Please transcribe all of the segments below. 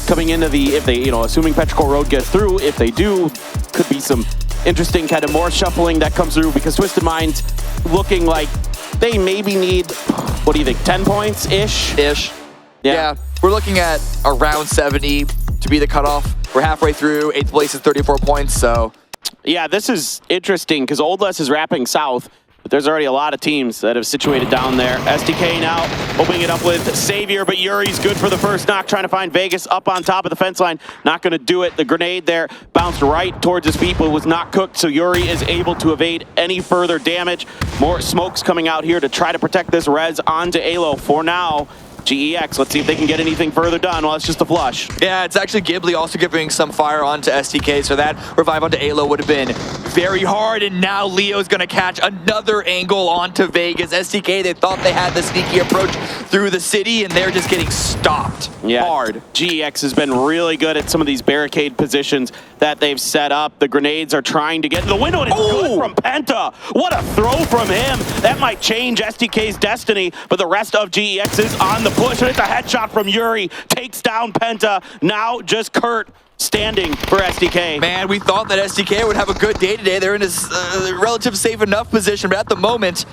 coming into the, if they, assuming Petrichor Road gets through, if they do, could be some interesting kind of more shuffling that comes through, because Twisted Minds looking like they maybe need, what do you think, 10 points-ish? Yeah, we're looking at around 70 to be the cutoff. We're halfway through, 8th place is 34 points, so. Yeah, this is interesting because Old Les is wrapping south, but there's already a lot of teams that have situated down there. SDK now opening it up with Savior, but Yuri's good for the first knock, trying to find Vegas up on top of the fence line. Not going to do it. The grenade there bounced right towards his feet, but was not cooked, so Yuri is able to evade any further damage. More smokes coming out here to try to protect this res onto Alo for now. GEX, let's see if they can get anything further done. Well, it's just a flush. Yeah, it's actually Ghibli also giving some fire onto STK, so that revive onto Alo would have been very hard, and now Leo's going to catch another angle onto Vegas. STK, they thought they had the sneaky approach through the city, and they're just getting stopped hard. GEX has been really good at some of these barricade positions that they've set up. The grenades are trying to get in the window, and it's good from Penta. What a throw from him. That might change STK's destiny, but the rest of GEX is on the push, and it's a headshot from Yuri. Takes down Penta. Now just Kurt standing for SDK. Man, we thought that SDK would have a good day today. They're in a relative safe enough position, but at the moment,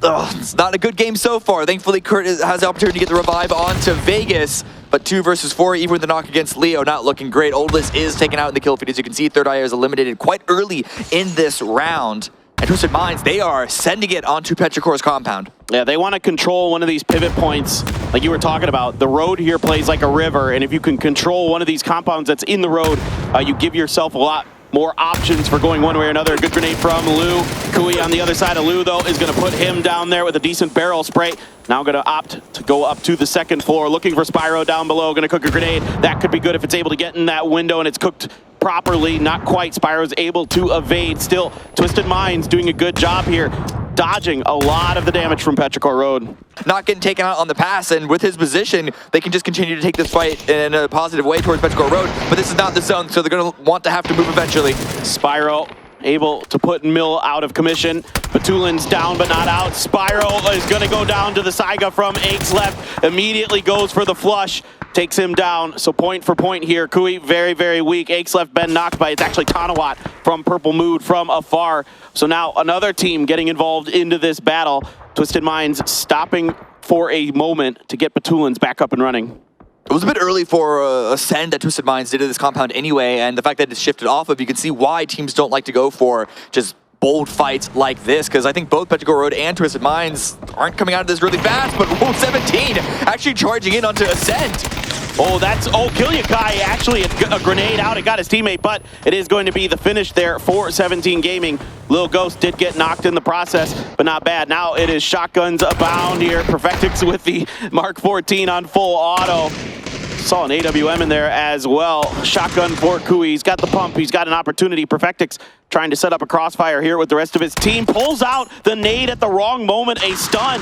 it's not a good game so far. Thankfully, Kurt has the opportunity to get the revive onto Vegas, but 2 versus 4, even with the knock against Leo, not looking great. Oldless is taken out in the kill feed. As you can see, Third Eye is eliminated quite early in this round. And Twisted Minds, they are sending it onto Petrichor's compound. Yeah, they want to control one of these pivot points, like you were talking about. The road here plays like a river, and if you can control one of these compounds that's in the road, you give yourself a lot more options for going one way or another. A good grenade from Lou. Kui on the other side of Lou, though, is going to put him down there with a decent barrel spray. Now going to opt to go up to the second floor, looking for Spyro down below. Going to cook a grenade. That could be good if it's able to get in that window and it's cooked properly. Not quite. Spyro's able to evade. Still, Twisted Minds doing a good job here, dodging a lot of the damage from Petrichor Road. Not getting taken out on the pass, and with his position, they can just continue to take this fight in a positive way towards Petrichor Road, but this is not the zone, so they're going to want to have to move eventually. Spyro able to put Mill out of commission. Batulin's down but not out. Spyro is going to go down to the Saiga from Aches left. Immediately goes for the flush. Takes him down. So point for point here. Kui very, very weak. Aches left been knocked by, it's actually Tanawat from Purple Mood from afar. So now another team getting involved into this battle. Twisted Minds stopping for a moment to get Batulin's back up and running. It was a bit early for a send that Twisted Minds did to this compound anyway, and the fact that it's shifted off of, you can see why teams don't like to go for just bold fights like this, because I think both Petrichor Road and Twisted Minds aren't coming out of this really fast, but 17 actually charging in onto Ascent. Kilyakai actually a grenade out. It got his teammate, but it is going to be the finish there for 17 Gaming. Lil Ghost did get knocked in the process, but not bad. Now it is shotguns abound here. Perfectix with the Mark 14 on full auto. Saw an AWM in there as well. Shotgun for Kui. He's got the pump. He's got an opportunity. Perfectix trying to set up a crossfire here with the rest of his team. Pulls out the nade at the wrong moment. A stun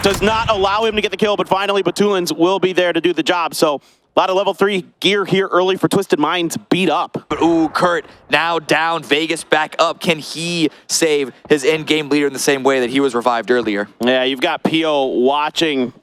does not allow him to get the kill, but finally Batulins will be there to do the job. So a lot of level 3 gear here early for Twisted Minds beat up. But ooh, Kurt now down, Vegas back up. Can he save his in-game leader in the same way that he was revived earlier? Yeah, you've got Pio watching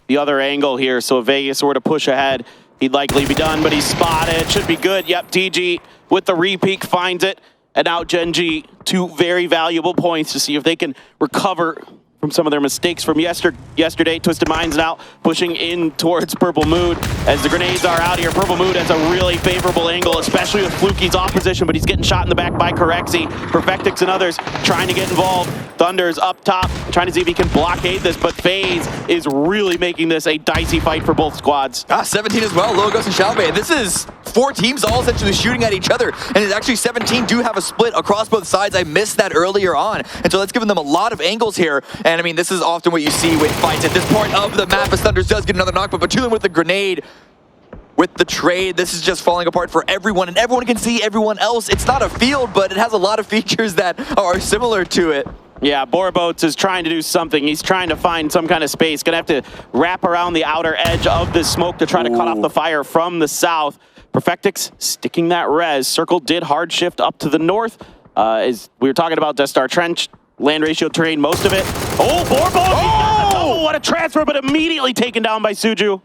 the other angle here, so if Vegas were to push ahead, he'd likely be done, but he's spotted. Should be good. Yep, TG with the repeak finds it, and now Gen.G, 2 very valuable points to see if they can recover from some of their mistakes from yesterday. Twisted Minds now pushing in towards Purple Mood as the grenades are out here. Purple Mood has a really favorable angle, especially with Fluky's off position, but he's getting shot in the back by Corexi. Perfectix and others trying to get involved. Thunder's up top, trying to see if he can blockade this, but FaZe is really making this a dicey fight for both squads. 17 as well, Logos and Xiaobei. This is 4 teams all essentially shooting at each other, and it's actually 17 do have a split across both sides. I missed that earlier on, and so that's given them a lot of angles here. And I mean, this is often what you see with fights at this point of the map, as Thunders does get another knock, but Batulin with the grenade, with the trade, this is just falling apart for everyone, and everyone can see everyone else. It's not a field, but it has a lot of features that are similar to it. Yeah, Borboats is trying to do something. He's trying to find some kind of space. Gonna have to wrap around the outer edge of this smoke to try to cut off the fire from the south. Perfectix sticking that res. Circle did hard shift up to the north. As we were talking about Death Star Trench, land ratio terrain, most of it. Oh, Borboats! Oh! What a transfer, but immediately taken down by Suju.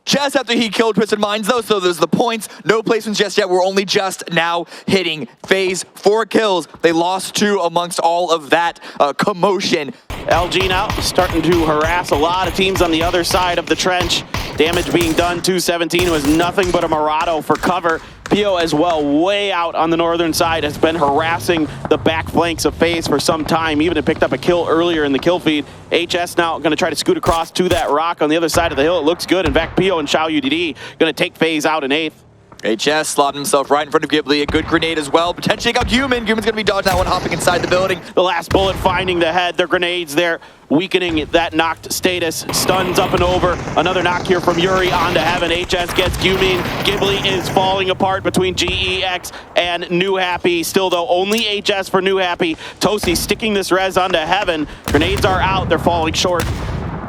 just after he killed Twisted Minds, though, so there's the points. No placements just yet. We're only just now hitting phase 4 kills. They lost 2 amongst all of that commotion. LG now starting to harass a lot of teams on the other side of the trench. Damage being done to 17 was nothing but a Murado for cover. Pio as well, way out on the northern side, has been harassing the back flanks of FaZe for some time. Even had picked up a kill earlier in the kill feed. HS now going to try to scoot across to that rock on the other side of the hill. It looks good. In fact, Pio and Xiao UDD going to take FaZe out in 8th. HS slotting himself right in front of Ghibli. A good grenade as well. Potentially got Guman. Guman's going to be dodging that one, hopping inside the building. The last bullet finding the head. Their grenades there, weakening that knocked status. Stuns up and over. Another knock here from Yuri onto Heaven. HS gets Guman. Ghibli is falling apart between GEX and New Happy. Still, though, only HS for New Happy. Tosi sticking this res onto Heaven. Grenades are out. They're falling short.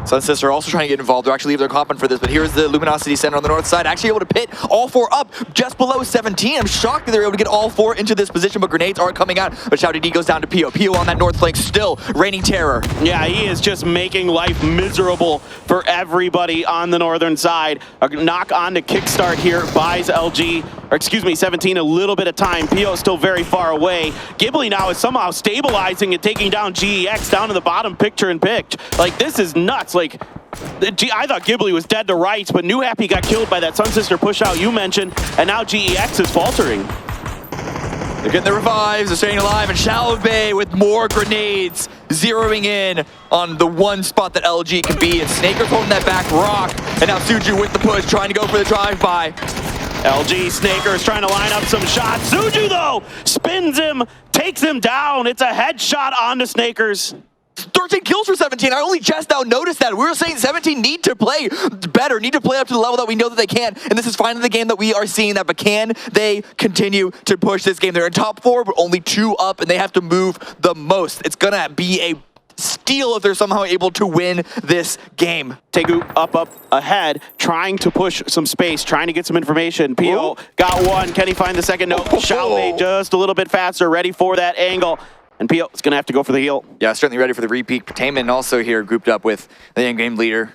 Sunsister are also trying to get involved. They're actually leave their comp for this, but here's the Luminosity Center on the north side, actually able to pit all 4 up just below 17. I'm shocked that they're able to get all 4 into this position, but grenades aren't coming out. But Xiao DD goes down to Pio. Pio on that north flank still reigning terror. Yeah, he is just making life miserable for everybody on the northern side. A knock on to kickstart here buys LG, or excuse me, 17 a little bit of time. Pio is still very far away. Ghibli now is somehow stabilizing and taking down GEX down to the bottom picture and pitch. Like, this is nuts. Like, I thought Ghibli was dead to rights, but New Happy got killed by that Sunsister push out you mentioned, and now GEX is faltering. They're getting the revives, they're staying alive, and Shalve with more grenades, zeroing in on the one spot that LG can be, and Snaker's holding that back rock, and now Suju with the push, trying to go for the drive-by. LG Snaker is trying to line up some shots. Suju, though, spins him, takes him down. It's a headshot onto Snakers. 13 kills for 17. I only just now noticed that. We were saying 17 need to play better, need to play up to the level that we know that they can. And this is finally the game that we are seeing that. But can they continue to push this game? They're in top 4, but only 2 up, and they have to move the most. It's going to be a steal if they're somehow able to win this game. Tegu up ahead, trying to push some space, trying to get some information. Pio got one. Can he find the second? No. Xiaowei just a little bit faster, ready for that angle. And Pio is going to have to go for the heal. Yeah, certainly ready for the repeat. Taman also here grouped up with the in-game leader,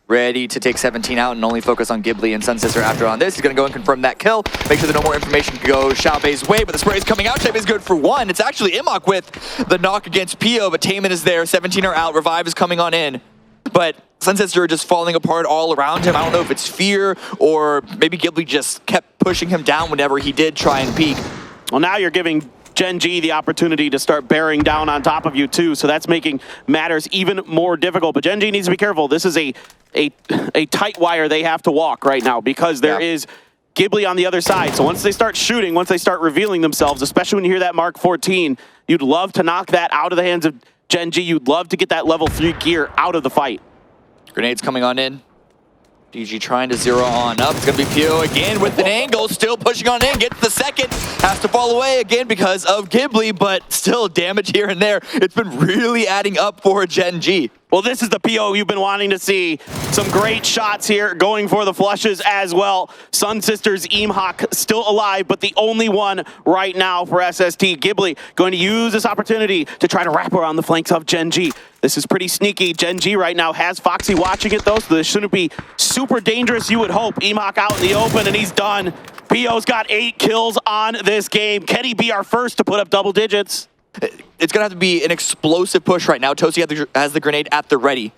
ready to take 17 out and only focus on Ghibli and Sunsister after on this. He's going to go and confirm that kill, make sure that no more information can go Xiaobei's way, but the spray is coming out. Xiaobei's good for 1. It's actually Imok with the knock against Pio, but Taman is there. 17 are out. Revive is coming on in. But Sunsister are just falling apart all around him. I don't know if it's fear or maybe Ghibli just kept pushing him down whenever he did try and peek. Well, now you're giving Gen.G the opportunity to start bearing down on top of you too, so that's making matters even more difficult. But Gen.G needs to be careful. This is a tight wire they have to walk right now because there is Ghibli on the other side. So once they start shooting, once they start revealing themselves, especially when you hear that Mark 14, you'd love to knock that out of the hands of Gen.G. You'd love to get that level 3 gear out of the fight. Grenades coming on in. DG trying to zero on up. It's going to be Pio again with an angle, still pushing on in, gets the second, has to fall away again because of Ghibli, but still damage here and there. It's been really adding up for Gen.G. Well, this is the PO you've been wanting to see. Some great shots here, going for the flushes as well. Sunsisters, Imhawk still alive, but the only one right now for SST. Ghibli going to use this opportunity to try to wrap around the flanks of Gen.G. This is pretty sneaky. Gen.G right now has Foxy watching it though, so this shouldn't be super dangerous, you would hope. Imhawk out in the open, and he's done. PO's got 8 kills on this game. Can he be our first to put up double digits? It's going to have to be an explosive push right now. Tosi has the grenade at the ready.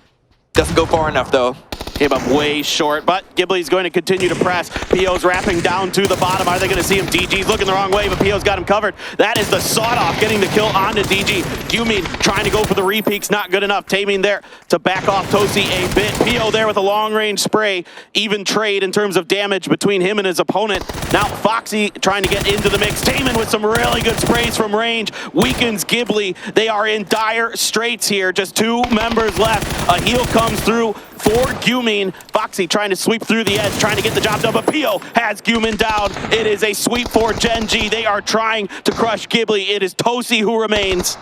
Doesn't go far enough, though. Came up way short, but Ghibli's going to continue to press. Pio's wrapping down to the bottom. Are they going to see him? DG's looking the wrong way, but Pio's got him covered. That is the sawed-off, getting the kill onto DG. Gumin trying to go for the repeaks, not good enough. Taming there to back off Tosi a bit. Pio there with a long-range spray. Even trade in terms of damage between him and his opponent. Now Foxy trying to get into the mix. Taman with some really good sprays from range. Weakens Ghibli. They are in dire straits here. Just 2 members left. A heal comes through for Gumin. Foxy trying to sweep through the edge, trying to get the job done, but Pio has Gumin down. It is a sweep for Gen.G. They are trying to crush Ghibli. It is Tosi who remains.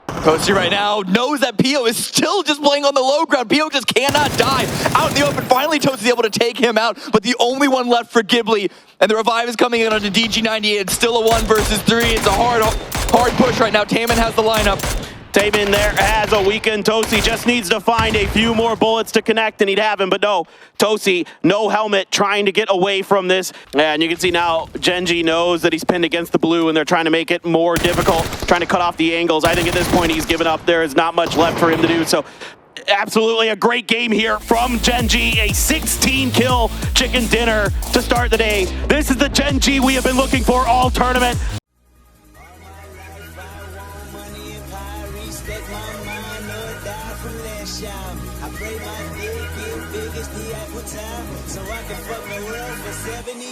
Tosi right now knows that Pio is still just playing on the low ground. Pio just cannot die. Out in the open, finally Tosi's able to take him out, but the only one left for Ghibli, and the revive is coming in onto DG98. It's still a 1 versus 3. It's a hard push right now. Taman has the lineup. Taman there has a weakened Tosi, just needs to find a few more bullets to connect and he'd have him, but no, Tosi, no helmet, trying to get away from this. And you can see now Gen.G knows that he's pinned against the blue and they're trying to make it more difficult, trying to cut off the angles. I think at this point he's given up. There is not much left for him to do, so absolutely a great game here from Gen.G, a 16-kill chicken dinner to start the day. This is the Gen.G we have been looking for all tournament. I pray my dick get big as the Eiffel Tower, so I can fuck the world for 72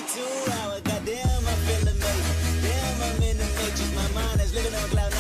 hours. Goddamn, I feel amazing. Damn, I'm in the matrix. My mind is living on cloud